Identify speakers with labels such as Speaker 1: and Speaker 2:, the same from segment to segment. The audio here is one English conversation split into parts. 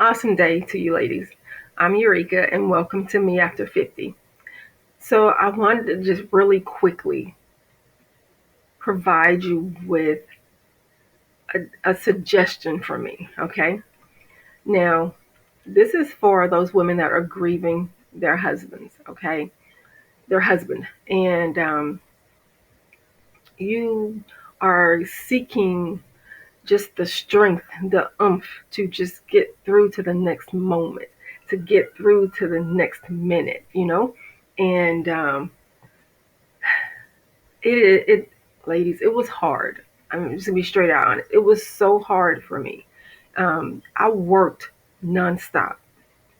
Speaker 1: awesome day to you ladies. I'm Eureka and welcome to Me After 50. So I wanted to just really quickly provide you with a suggestion for me, okay? Now, this is for those women that are grieving their husbands, okay? Their husband. And you are seeking just the strength, the oomph to just get through to the next moment, to get through to the next minute. And it, ladies, it was hard. I'm just gonna be straight out honest. It was so hard for me. I worked nonstop,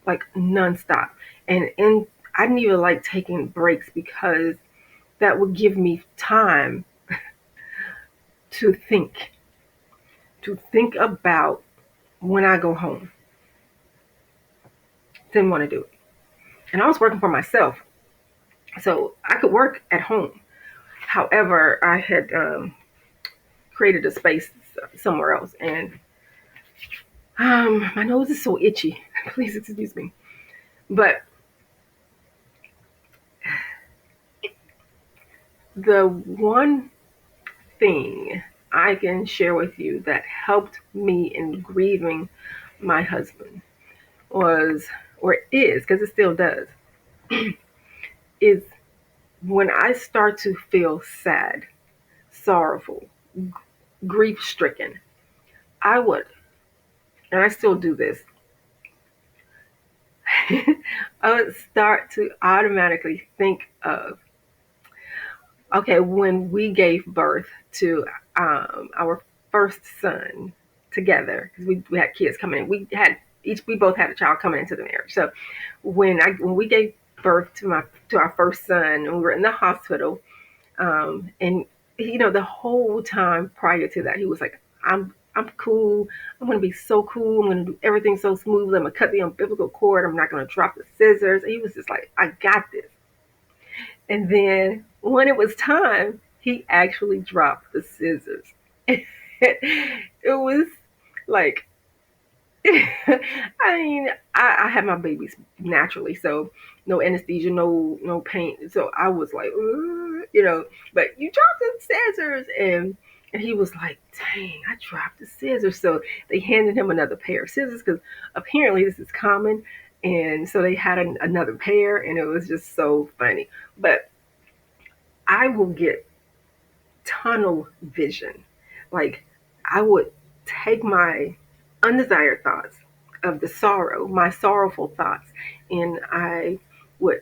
Speaker 1: like nonstop, and I didn't even like taking breaks because that would give me time to think, about when I go home. Didn't want to do it, and I was working for myself, so I could work at home. However, I had created a space somewhere else, and my nose is so itchy. Please excuse me. But the one thing I can share with you that helped me in grieving my husband was, or is, because it still does, is when I start to feel sad, sorrowful, grief stricken, I would, and I still do this, I would start to automatically think of, okay, when we gave birth to our first son together, because we had kids coming in, we both had a child coming into the marriage. So when we gave birth to our first son, and we were in the hospital, and the whole time prior to that, he was like, I'm cool. I'm gonna be so cool. I'm gonna do everything so smooth. I'm gonna cut the umbilical cord. I'm not gonna drop the scissors. He was just like, I got this. And then when it was time, he actually dropped the scissors. It was like, I mean, I had my babies naturally, so no anesthesia, no pain. So I was like, but you dropped the scissors, and he was like, dang, I dropped the scissors. So they handed him another pair of scissors because apparently this is common, and so they had another pair, and it was just so funny. But I will get tunnel vision. Like, I would take my undesired thoughts of the sorrow, my sorrowful thoughts, and I would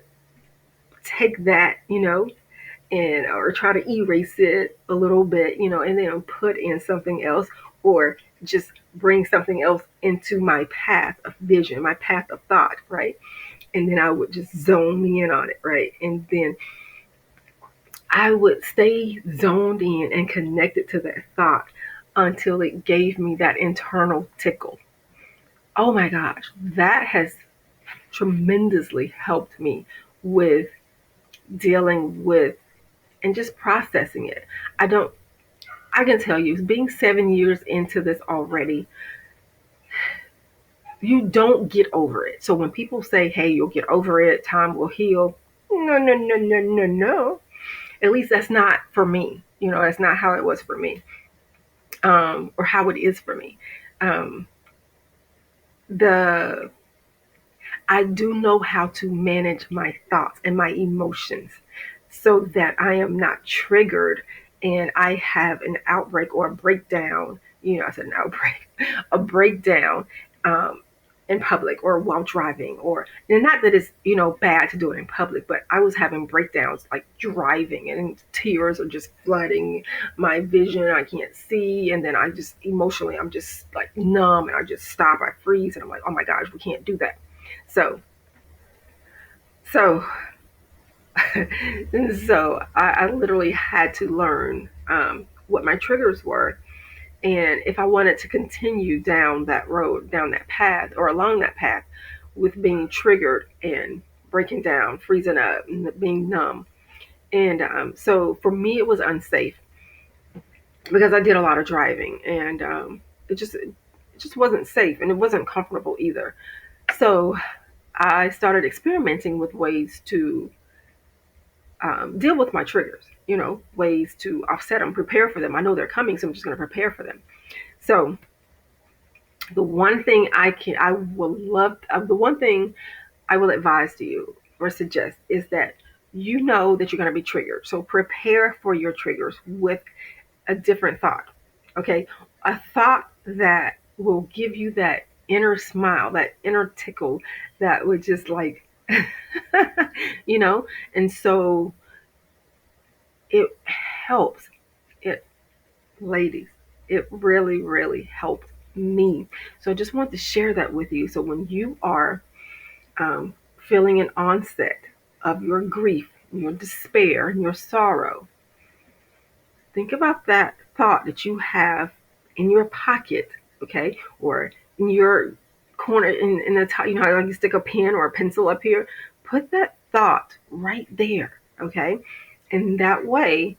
Speaker 1: take that, and or try to erase it a little bit, and then put in something else, or just bring something else into my path of vision, my path of thought, right? And then I would just zone me in on it, right? And then I would stay zoned in and connected to that thought until it gave me that internal tickle. Oh my gosh, that has tremendously helped me with dealing with and just processing it. I don't, I can tell you, being 7 years into this already, you don't get over it. So when people say, hey, you'll get over it, time will heal, no, no, no, no, no, no. At least that's not for me. That's not how it was for me, or how it is for me. Um, the I do know how to manage my thoughts and my emotions so that I am not triggered and I have an outbreak or a breakdown. I said an outbreak, a breakdown, um, in public or while driving, and not that it's bad to do it in public, but I was having breakdowns like driving, and tears are just flooding my vision. I can't see, and then I just emotionally I'm just like numb, and I just stop. I freeze, and I'm like, oh my gosh, we can't do that. So so so I literally had to learn what my triggers were, and if I wanted to continue down that road, down that path, or along that path with being triggered and breaking down, freezing up, and being numb. And so for me, it was unsafe because I did a lot of driving, and it just wasn't safe and it wasn't comfortable either. So I started experimenting with ways to deal with my triggers, ways to offset them, prepare for them. I know they're coming, so I'm just going to prepare for them. So the one thing the one thing I will advise to you or suggest is that you know that you're going to be triggered. So prepare for your triggers with a different thought. Okay. A thought that will give you that inner smile, that inner tickle that would just like, you know, and so it helps. It, ladies, it really, really helped me. So I just want to share that with you. So when you are feeling an onset of your grief, your despair, and your sorrow, think about that thought that you have in your pocket, okay, or in your corner in the top. You know how like you stick a pen or a pencil up here. Put that thought right there, okay, and that way,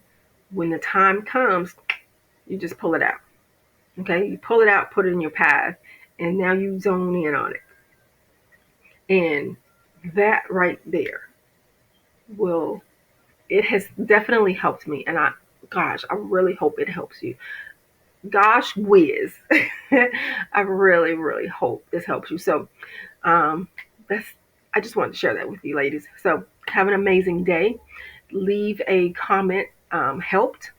Speaker 1: when the time comes, you just pull it out. Okay, you pull it out, put it in your path, and now you zone in on it. And that right there will, it has definitely helped me. And I really hope it helps you. Gosh whiz. I really, really hope this helps you. So, that's, I just wanted to share that with you, ladies. So, have an amazing day. Leave a comment, helped,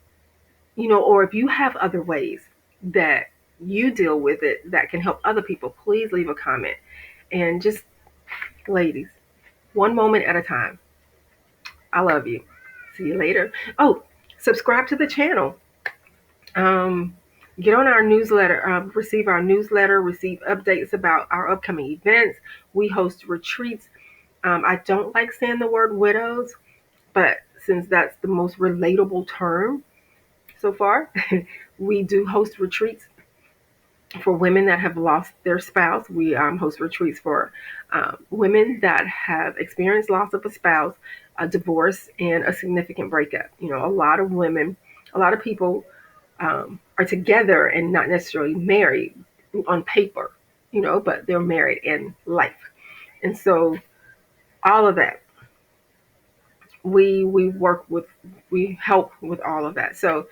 Speaker 1: or if you have other ways that you deal with it that can help other people, please leave a comment. And just, ladies, one moment at a time. I love you. See you later. Oh, subscribe to the channel. Um, get on our newsletter, receive our newsletter, receive updates about our upcoming events. We host retreats. I don't like saying the word widows, but since that's the most relatable term so far, we do host retreats for women that have lost their spouse. We host retreats for women that have experienced loss of a spouse, a divorce, and a significant breakup. A lot of women, a lot of people are together and not necessarily married on paper, but they're married in life. And so all of that, we help with all of that. So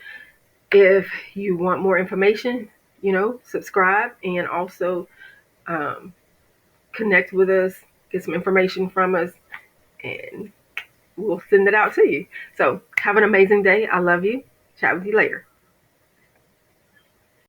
Speaker 1: if you want more information, subscribe and also um, connect with us, get some information from us, and we'll send it out to you. So have an amazing day. I love you. Chat with you later.